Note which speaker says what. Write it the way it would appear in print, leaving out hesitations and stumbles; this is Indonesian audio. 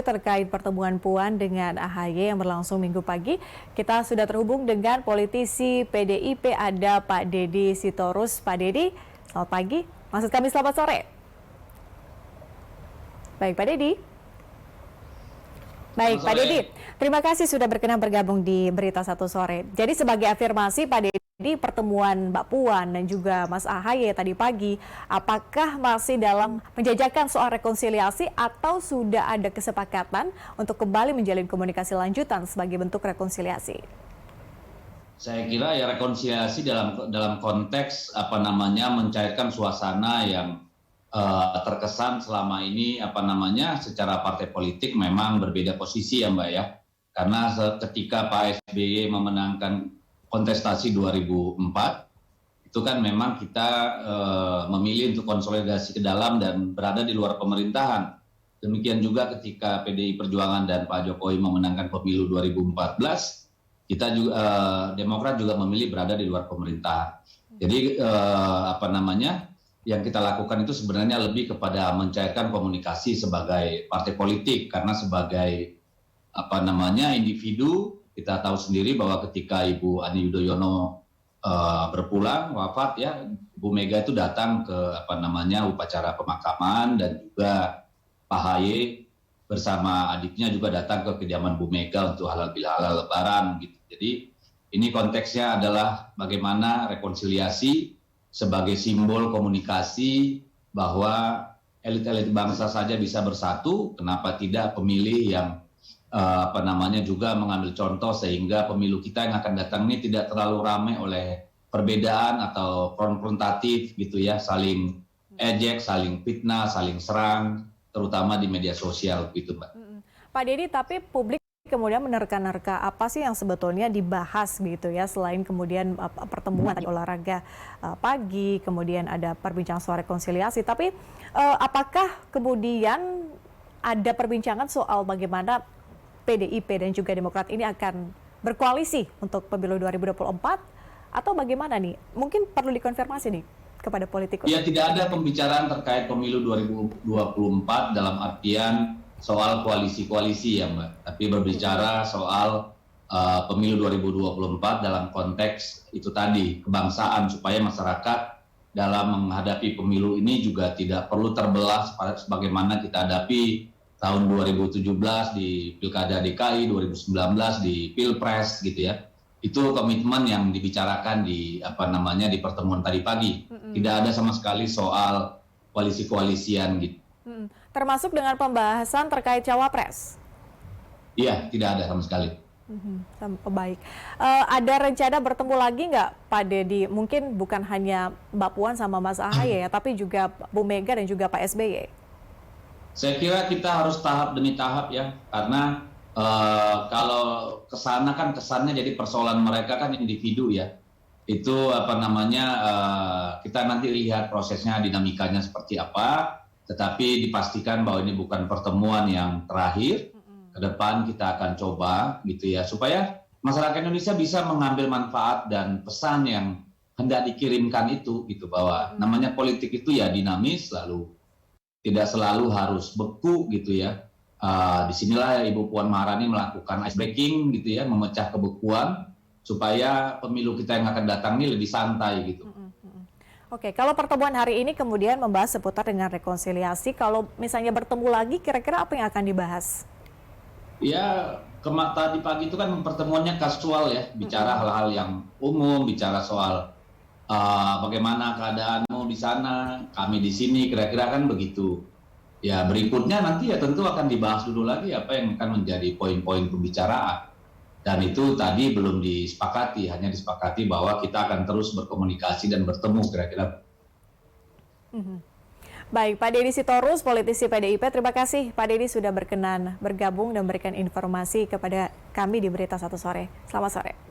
Speaker 1: terkait pertemuan Puan dengan AHY yang berlangsung Minggu pagi. Kita sudah terhubung dengan politisi PDIP, ada Pak Deddy Sitorus. Pak Deddy, selamat pagi. Maksud kami selamat sore. Baik, Pak Deddy. Baik, Pak Deddy. Terima kasih sudah berkenan bergabung di Berita Satu Sore. Jadi sebagai afirmasi, Pak Deddy, pertemuan Mbak Puan dan juga Mas AHY tadi pagi, apakah masih dalam menjajakan soal rekonsiliasi atau sudah ada kesepakatan untuk kembali menjalin komunikasi lanjutan sebagai bentuk rekonsiliasi?
Speaker 2: Saya kira ya rekonsiliasi dalam konteks mencairkan suasana yang terkesan selama ini secara partai politik memang berbeda posisi ya Mbak ya. Karena ketika Pak SBY memenangkan kontestasi 2004, itu kan memang kita memilih untuk konsolidasi ke dalam dan berada di luar pemerintahan. Demikian juga ketika PDI Perjuangan dan Pak Jokowi memenangkan pemilu 2014, kita juga Demokrat juga memilih berada di luar pemerintahan. Jadi yang kita lakukan itu sebenarnya lebih kepada mencairkan komunikasi sebagai partai politik, karena sebagai individu kita tahu sendiri bahwa ketika Ibu Ani Yudhoyono berpulang wafat ya, Bu Mega itu datang ke upacara pemakaman, dan juga Pak Haye bersama adiknya juga datang ke kediaman Bu Mega untuk halal bihalal lebaran gitu. Jadi ini konteksnya adalah bagaimana rekonsiliasi sebagai simbol komunikasi bahwa elit-elit bangsa saja bisa bersatu, kenapa tidak pemilih yang juga mengambil contoh sehingga pemilu kita yang akan datang ini tidak terlalu ramai oleh perbedaan atau konfrontatif gitu ya, saling ejek, saling fitnah, saling serang, terutama di media sosial gitu Mbak.
Speaker 1: Pak Deddy, tapi publik kemudian menerka-nerka apa sih yang sebetulnya dibahas gitu ya, selain kemudian pertemuan tadi olahraga pagi, kemudian ada perbincangan soal rekonsiliasi, tapi apakah kemudian ada perbincangan soal bagaimana PDIP dan juga Demokrat ini akan berkoalisi untuk pemilu 2024 atau bagaimana nih? Mungkin perlu dikonfirmasi nih kepada politikus.
Speaker 2: Ya, tidak ada pembicaraan terkait pemilu 2024 dalam artian soal koalisi-koalisi ya Mbak, tapi berbicara soal pemilu 2024 dalam konteks itu tadi, kebangsaan, supaya masyarakat dalam menghadapi pemilu ini juga tidak perlu terbelah sebagaimana kita hadapi tahun 2017 di Pilkada DKI, 2019 di Pilpres gitu ya. Itu komitmen yang dibicarakan di di pertemuan tadi pagi. Tidak ada sama sekali soal koalisi-koalisian gitu.
Speaker 1: Termasuk dengan pembahasan terkait cawapres?
Speaker 2: Iya, tidak ada sama sekali.
Speaker 1: Baik. Ada rencana bertemu lagi nggak Pak Deddy? Mungkin bukan hanya Mbak Puan sama Mas AHY ya, tapi juga Bu Mega dan juga Pak SBY.
Speaker 2: Saya kira kita harus tahap demi tahap ya, karena kalau kesana kan kesannya jadi persoalan mereka kan individu ya. Itu kita nanti lihat prosesnya, dinamikanya seperti apa, tetapi dipastikan bahwa ini bukan pertemuan yang terakhir. Ke depan kita akan coba gitu ya, supaya masyarakat Indonesia bisa mengambil manfaat dan pesan yang hendak dikirimkan itu gitu, bahwa namanya politik itu ya dinamis, lalu tidak selalu harus beku gitu ya. Disinilah Ibu Puan Maharani melakukan ice breaking gitu ya, memecah kebekuan supaya pemilu kita yang akan datang ini lebih santai gitu.
Speaker 1: Oke, kalau pertemuan hari ini kemudian membahas seputar dengan rekonsiliasi, kalau misalnya bertemu lagi kira-kira apa yang akan dibahas?
Speaker 2: Ya, tadi pagi itu kan pertemuannya kasual ya, bicara hal-hal yang umum, bicara soal bagaimana keadaanmu di sana, kami di sini, kira-kira kan begitu. Ya, berikutnya nanti ya tentu akan dibahas dulu lagi apa yang akan menjadi poin-poin pembicaraan. Dan itu tadi belum disepakati, hanya disepakati bahwa kita akan terus berkomunikasi dan bertemu kira-kira.
Speaker 1: Baik, Pak Deddy Sitorus, politisi PDIP, terima kasih Pak Deddy sudah berkenan bergabung dan memberikan informasi kepada kami di Berita Satu Sore. Selamat sore.